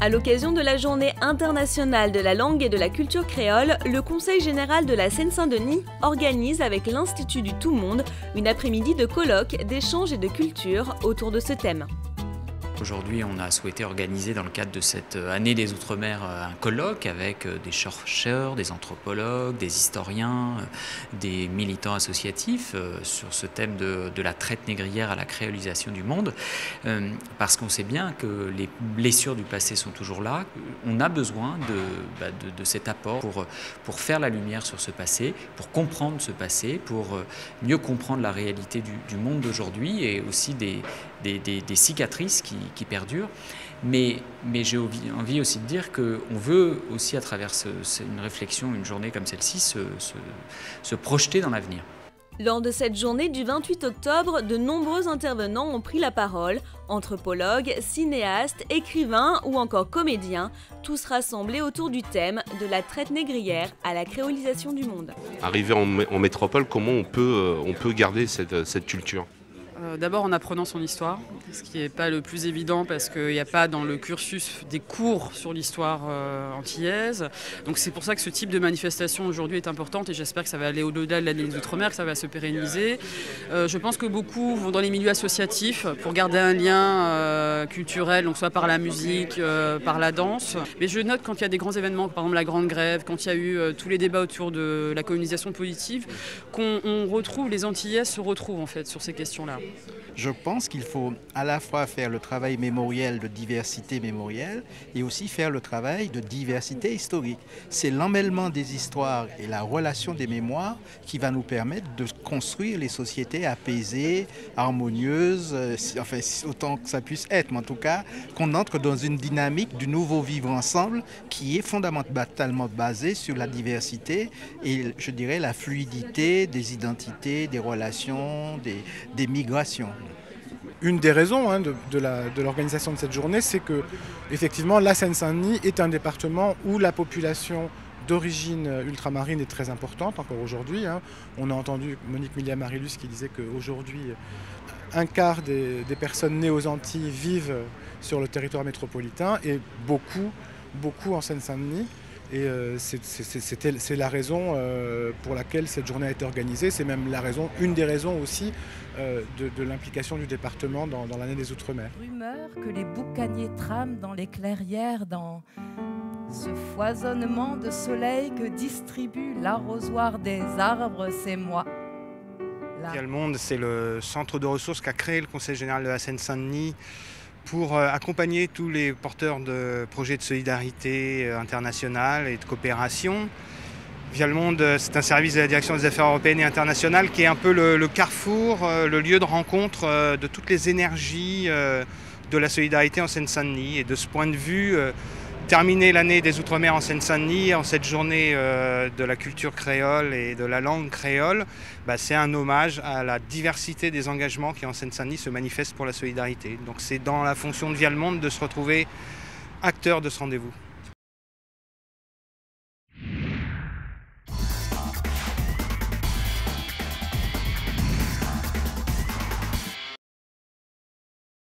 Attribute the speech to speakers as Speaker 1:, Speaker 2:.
Speaker 1: À l'occasion de la Journée internationale de la langue et de la culture créole, le Conseil général de la Seine-Saint-Denis organise avec l'Institut du Tout-Monde une après-midi de colloques, d'échanges et de culture autour de ce thème.
Speaker 2: Aujourd'hui, on a souhaité organiser dans le cadre de cette année des Outre-mer un colloque avec des chercheurs, des anthropologues, des historiens, des militants associatifs sur ce thème de la traite négrière à la créolisation du monde. Parce qu'on sait bien que les blessures du passé sont toujours là. On a besoin de cet apport pour faire la lumière sur ce passé, pour comprendre ce passé, pour mieux comprendre la réalité du monde d'aujourd'hui et aussi des cicatrices qui perdurent. Mais j'ai envie aussi de dire qu'on veut aussi, à travers une réflexion, une journée comme celle-ci, se projeter dans l'avenir.
Speaker 1: Lors de cette journée du 28 octobre, de nombreux intervenants ont pris la parole, anthropologues, cinéastes, écrivains ou encore comédiens, tous rassemblés autour du thème de la traite négrière à la créolisation du monde.
Speaker 3: Arrivé en métropole, comment on peut garder cette culture ?
Speaker 4: D'abord en apprenant son histoire, ce qui n'est pas le plus évident parce qu'il n'y a pas dans le cursus des cours sur l'histoire antillaise. Donc c'est pour ça que ce type de manifestation aujourd'hui est importante et j'espère que ça va aller au-delà de l'année des Outre-mer, que ça va se pérenniser. Je pense que beaucoup vont dans les milieux associatifs pour garder un lien culturel, donc soit par la musique, par la danse. Mais je note quand il y a des grands événements, par exemple la Grande Grève, quand il y a eu tous les débats autour de la colonisation positive, qu'on retrouve, les Antillais se retrouvent en fait sur ces questions-là.
Speaker 5: Je pense qu'il faut à la fois faire le travail mémoriel de diversité mémorielle et aussi faire le travail de diversité historique. C'est l'emmêlement des histoires et la relation des mémoires qui va nous permettre de construire les sociétés apaisées, harmonieuses, enfin autant que ça puisse être, mais en tout cas qu'on entre dans une dynamique du nouveau vivre ensemble qui est fondamentalement basée sur la diversité et je dirais la fluidité des identités, des relations, des migrations.
Speaker 6: Une des raisons de l'organisation de cette journée, c'est que effectivement, la Seine-Saint-Denis est un département où la population d'origine ultramarine est très importante encore aujourd'hui. On a entendu Monique Milia-Marilus qui disait qu'aujourd'hui, un quart des personnes nées aux Antilles vivent sur le territoire métropolitain et beaucoup en Seine-Saint-Denis. Et c'est la raison pour laquelle cette journée a été organisée. C'est même une des raisons aussi de l'implication du département dans l'année des Outre-mer.
Speaker 7: Rumeur que les boucaniers trament dans les clairières, dans ce foisonnement de soleil que distribue l'arrosoir des arbres, c'est moi.
Speaker 8: Le Monde, c'est le centre de ressources qu'a créé le Conseil général de la Seine-Saint-Denis pour accompagner tous les porteurs de projets de solidarité internationale et de coopération. Via le Monde, c'est un service de la Direction des Affaires européennes et internationales qui est un peu le carrefour, le lieu de rencontre de toutes les énergies de la solidarité en Seine-Saint-Denis. Et de ce point de vue, terminer l'année des Outre-mer en Seine-Saint-Denis, en cette journée de la culture créole et de la langue créole, c'est un hommage à la diversité des engagements qui en Seine-Saint-Denis se manifestent pour la solidarité. Donc c'est dans la fonction de Via le Monde de se retrouver acteur de ce rendez-vous.